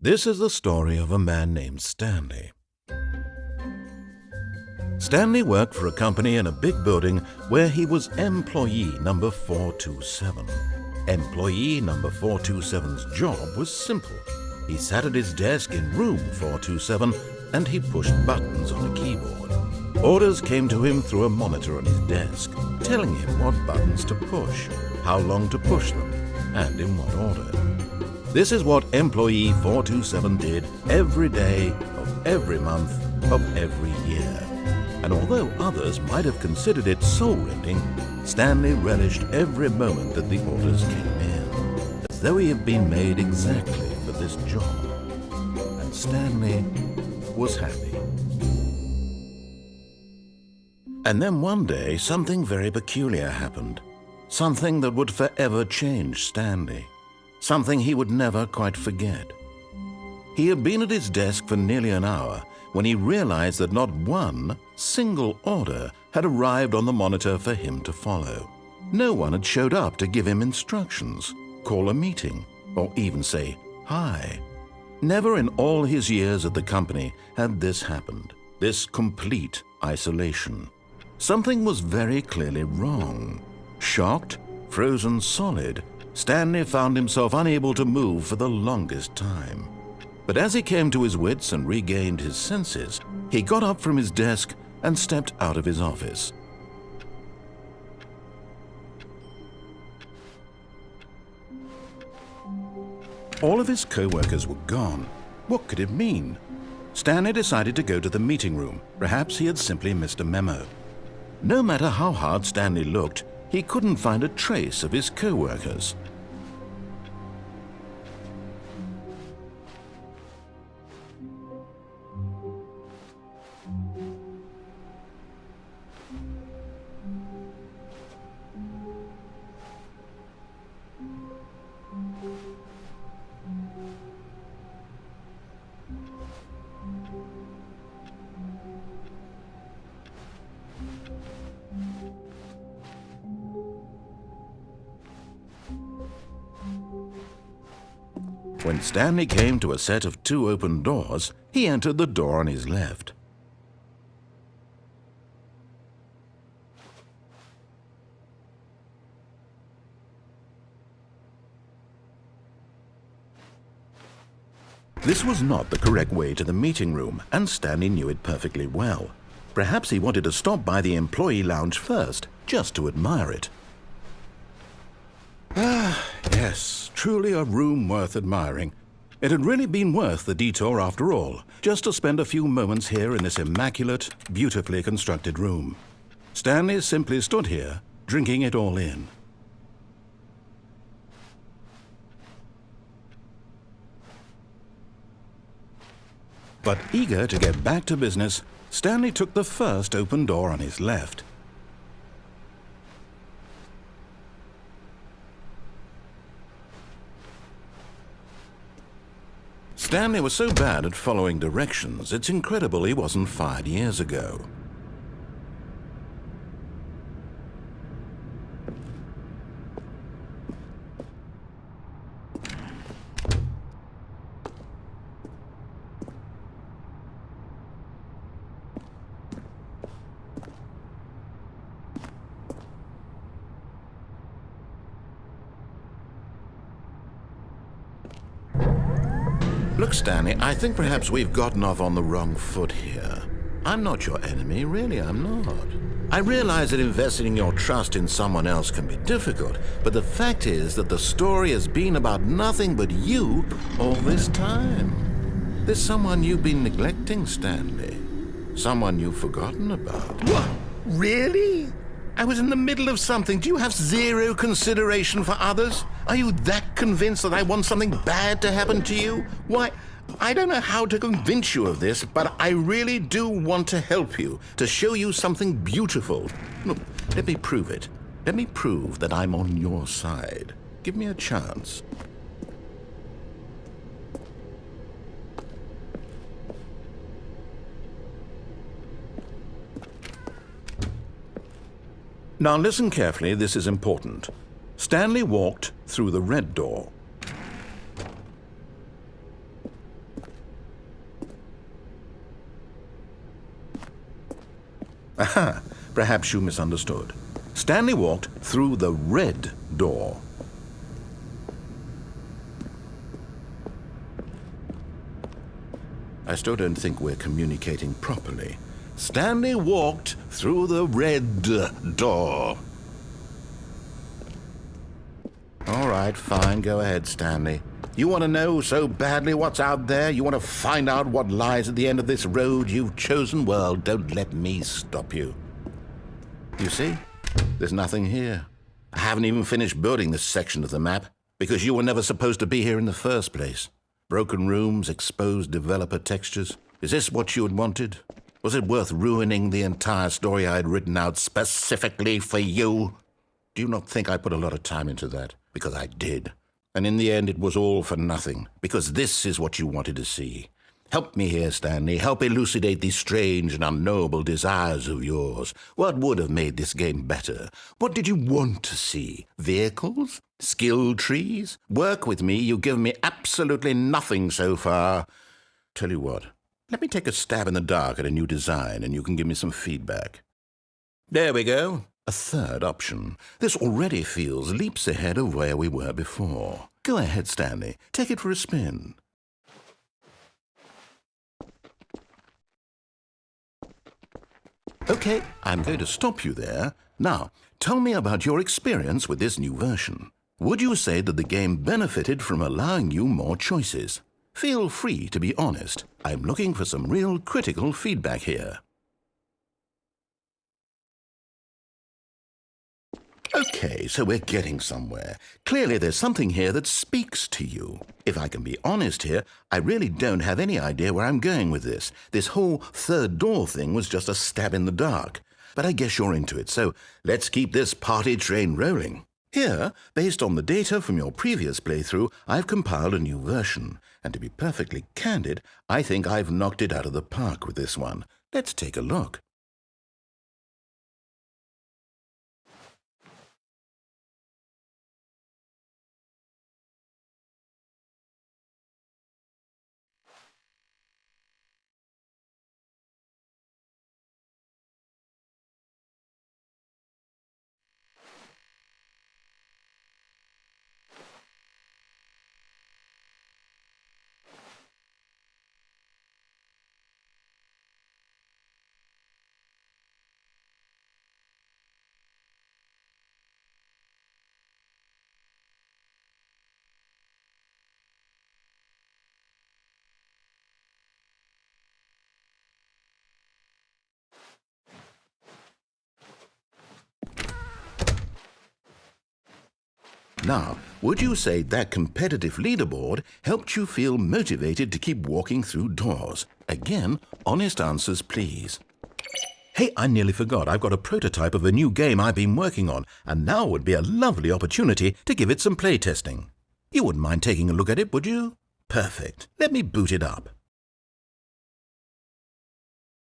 This is the story of a man named Stanley. Stanley worked for a company in a big building where he was employee number 427. Employee number 427's job was simple. He sat at his desk in room 427 and he pushed buttons on a keyboard. Orders came to him through a monitor on his desk, telling him what buttons to push, how long to push them, and in what order. This is what employee 427 did every day of every month of every year. And although others might have considered it soul-rending, Stanley relished every moment that the orders came in, as though he had been made exactly for this job. And Stanley was happy. And then one day, something very peculiar happened. Something that would forever change Stanley. Something he would never quite forget. He had been at his desk for nearly an hour when he realized that not one single order had arrived on the monitor for him to follow. No one had showed up to give him instructions, call a meeting, or even say hi. Never in all his years at the company had this happened, this complete isolation. Something was very clearly wrong. Shocked, frozen solid, Stanley found himself unable to move for the longest time. But as he came to his wits and regained his senses, he got up from his desk and stepped out of his office. All of his co-workers were gone. What could it mean? Stanley decided to go to the meeting room. Perhaps he had simply missed a memo. No matter how hard Stanley looked, he couldn't find a trace of his co-workers. When Stanley came to a set of 2 open doors, he entered the door on his left. This was not the correct way to the meeting room, and Stanley knew it perfectly well. Perhaps he wanted to stop by the employee lounge first, just to admire it. Ah, yes, truly a room worth admiring. It had really been worth the detour after all, just to spend a few moments here in this immaculate, beautifully constructed room. Stanley simply stood here, drinking it all in. But eager to get back to business, Stanley took the first open door on his left. Stanley was so bad at following directions, it's incredible he wasn't fired years ago. Look, Stanley, I think perhaps we've gotten off on the wrong foot here. I'm not your enemy, really, I'm not. I realize that investing your trust in someone else can be difficult, but the fact is that the story has been about nothing but you all this time. There's someone you've been neglecting, Stanley. Someone you've forgotten about. What? Really? I was in the middle of something. Do you have zero consideration for others? Are you that convinced that I want something bad to happen to you? Why, I don't know how to convince you of this, but I really do want to help you, to show you something beautiful. Look, let me prove it. Let me prove that I'm on your side. Give me a chance. Now listen carefully, this is important. Stanley walked through the red door. Aha, perhaps you misunderstood. Stanley walked through the red door. I still don't think we're communicating properly. Stanley walked through the red door. All right, fine, go ahead, Stanley. You want to know so badly what's out there? You want to find out what lies at the end of this road you've chosen? Well, don't let me stop you. You see, there's nothing here. I haven't even finished building this section of the map because you were never supposed to be here in the first place. Broken rooms, exposed developer textures. Is this what you had wanted? Was it worth ruining the entire story I had written out specifically for you? Do you not think I put a lot of time into that? Because I did. And in the end, it was all for nothing, because this is what you wanted to see. Help me here, Stanley. Help elucidate these strange and unknowable desires of yours. What would have made this game better? What did you want to see? Vehicles? Skill trees? Work with me. You've given me absolutely nothing so far. Tell you what, let me take a stab in the dark at a new design, and you can give me some feedback. There we go. A third option. This already feels leaps ahead of where we were before. Go ahead, Stanley. Take it for a spin. Okay, I'm going to stop you there. Now, tell me about your experience with this new version. Would you say that the game benefited from allowing you more choices? Feel free to be honest. I'm looking for some real critical feedback here. Okay, so we're getting somewhere. Clearly there's something here that speaks to you. If I can be honest here, I really don't have any idea where I'm going with this. This whole third door thing was just a stab in the dark. But I guess you're into it, so let's keep this party train rolling. Here, based on the data from your previous playthrough, I've compiled a new version. And to be perfectly candid, I think I've knocked it out of the park with this one. Let's take a look. Now, would you say that competitive leaderboard helped you feel motivated to keep walking through doors? Again, honest answers, please. Hey, I nearly forgot. I've got a prototype of a new game I've been working on, and now would be a lovely opportunity to give it some playtesting. You wouldn't mind taking a look at it, would you? Perfect. Let me boot it up.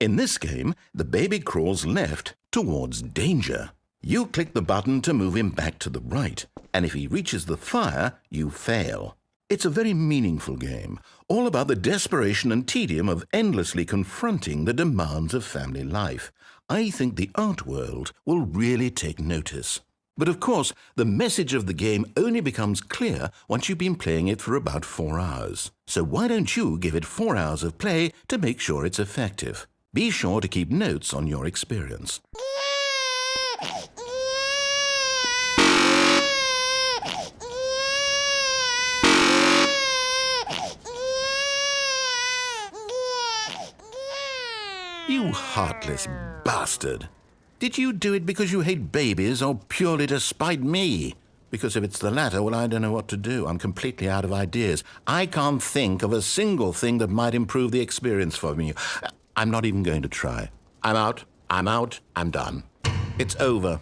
In this game, the baby crawls left towards danger. You click the button to move him back to the right, and if he reaches the fire, you fail. It's a very meaningful game, all about the desperation and tedium of endlessly confronting the demands of family life. I think the art world will really take notice. But of course, the message of the game only becomes clear once you've been playing it for about 4 hours. So why don't you give it 4 hours of play to make sure it's effective? Be sure to keep notes on your experience. You heartless bastard. Did you do it because you hate babies or purely to spite me? Because if it's the latter, well, I don't know what to do. I'm completely out of ideas. I can't think of a single thing that might improve the experience for me. I'm not even going to try. I'm out. I'm done. It's over.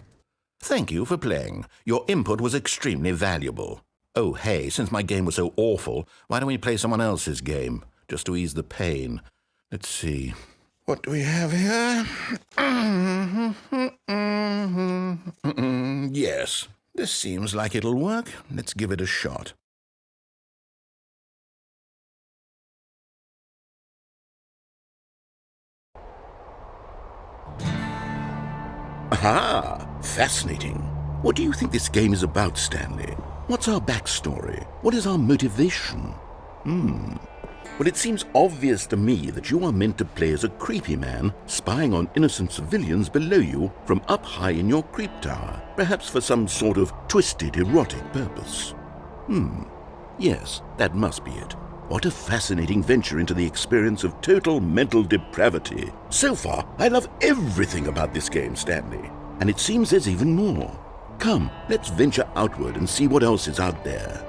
Thank you for playing. Your input was extremely valuable. Oh, hey, since my game was so awful, why don't we play someone else's game, just to ease the pain? Let's see. What do we have here? Yes, this seems like it'll work. Let's give it a shot. Aha! Fascinating. What do you think this game is about, Stanley? What's our backstory? What is our motivation? Well, it seems obvious to me that you are meant to play as a creepy man spying on innocent civilians below you from up high in your creep tower, perhaps for some sort of twisted erotic purpose. Yes, that must be it. What a fascinating venture into the experience of total mental depravity. So far, I love everything about this game, Stanley. And it seems there's even more. Come, let's venture outward and see what else is out there.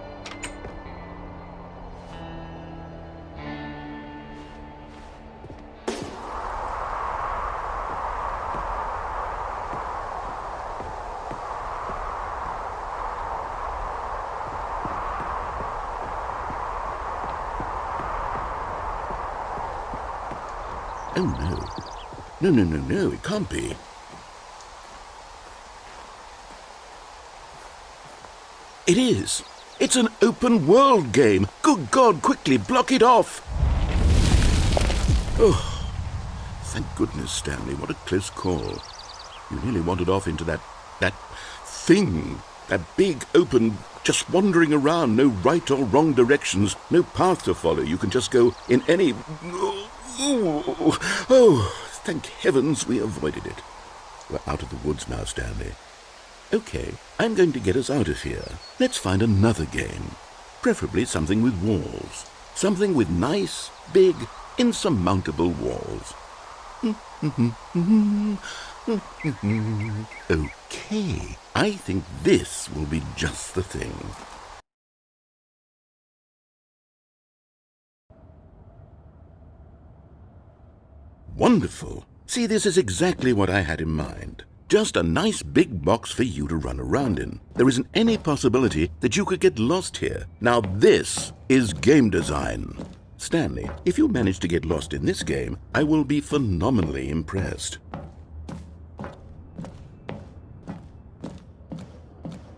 Oh, no. No, it can't be. It is. It's an open world game. Good God, quickly, block it off. Oh, thank goodness, Stanley. What a close call. You nearly wandered off into that thing. That big, open, just wandering around. No right or wrong directions. No path to follow. You can just go in any... Oh, thank heavens we avoided it. We're out of the woods now, Stanley. Okay, I'm going to get us out of here. Let's find another game. Preferably something with walls. Something with nice, big, insurmountable walls. Okay, I think this will be just the thing. Wonderful. See, this is exactly what I had in mind. Just a nice big box for you to run around in. There isn't any possibility that you could get lost here. Now this is game design. Stanley, if you manage to get lost in this game, I will be phenomenally impressed.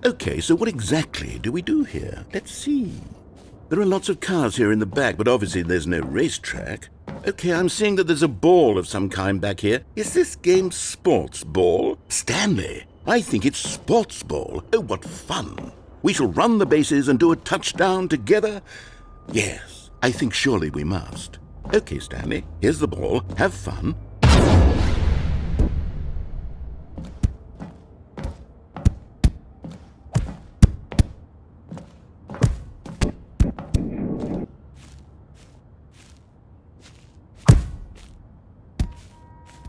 Okay, so what exactly do we do here? Let's see. There are lots of cars here in the back, but obviously there's no racetrack. Okay, I'm seeing that there's a ball of some kind back here. Is this game sports ball? Stanley, I think it's sports ball. Oh, what fun. We shall run the bases and do a touchdown together? Yes, I think surely we must. Okay, Stanley, here's the ball. Have fun.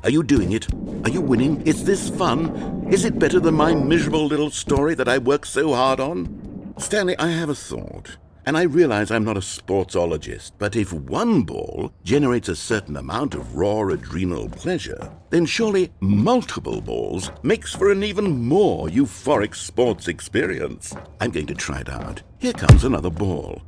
Are you doing it? Are you winning? Is this fun? Is it better than my miserable little story that I worked so hard on? Stanley, I have a thought, and I realize I'm not a sportsologist, but if one ball generates a certain amount of raw adrenal pleasure, then surely multiple balls makes for an even more euphoric sports experience. I'm going to try it out. Here comes another ball.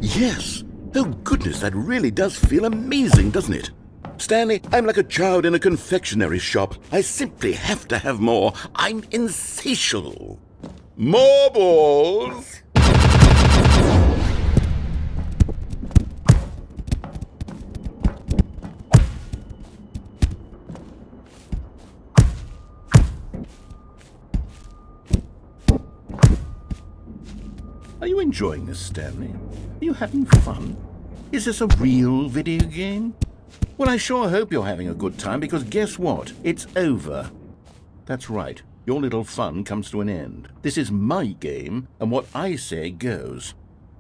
Yes! Oh goodness, that really does feel amazing, doesn't it? Stanley, I'm like a child in a confectionery shop. I simply have to have more. I'm insatiable. More balls! Are you enjoying this, Stanley? Are you having fun? Is this a real video game? Well, I sure hope you're having a good time, because guess what? It's over. That's right. Your little fun comes to an end. This is my game, and what I say goes.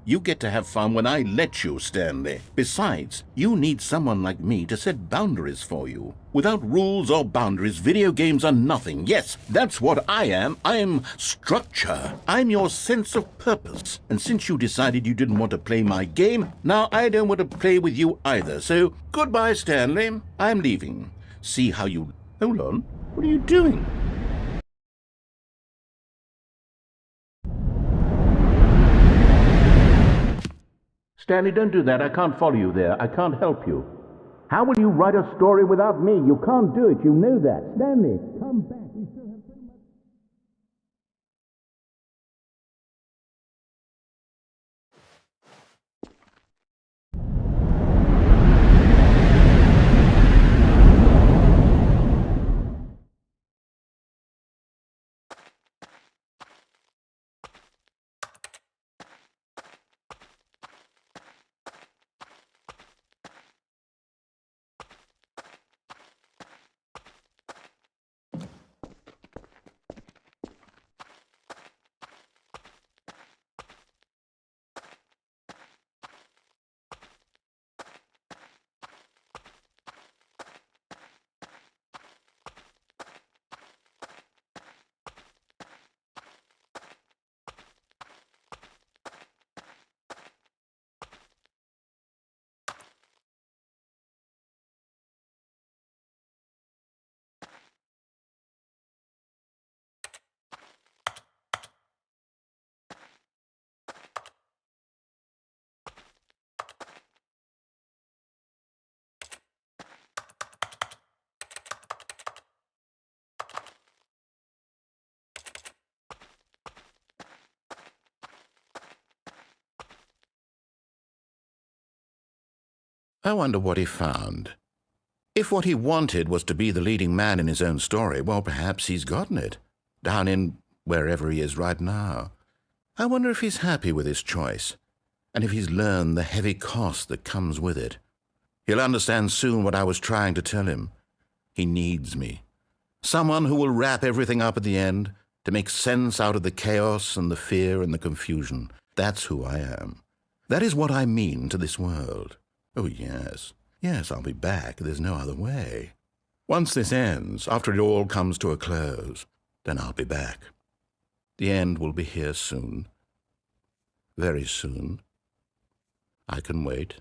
You get to have fun when I let you, Stanley. Besides, you need someone like me to set boundaries for you. Without rules or boundaries, video games are nothing. Yes, that's what I am. I am structure. I'm your sense of purpose. And since you decided you didn't want to play my game, now I don't want to play with you either. So, goodbye, Stanley. I'm leaving. See how you... Hold on. What are you doing? Stanley, don't do that. I can't follow you there. I can't help you. How will you write a story without me? You can't do it. You know that. Stanley, come back. We still have so much... I wonder what he found. If what he wanted was to be the leading man in his own story, well, perhaps he's gotten it, down in wherever he is right now. I wonder if he's happy with his choice, and if he's learned the heavy cost that comes with it. He'll understand soon what I was trying to tell him. He needs me. Someone who will wrap everything up at the end, to make sense out of the chaos and the fear and the confusion. That's who I am. That is what I mean to this world. Oh, yes. Yes, I'll be back. There's no other way. Once this ends, after it all comes to a close, then I'll be back. The end will be here soon. Very soon. I can wait.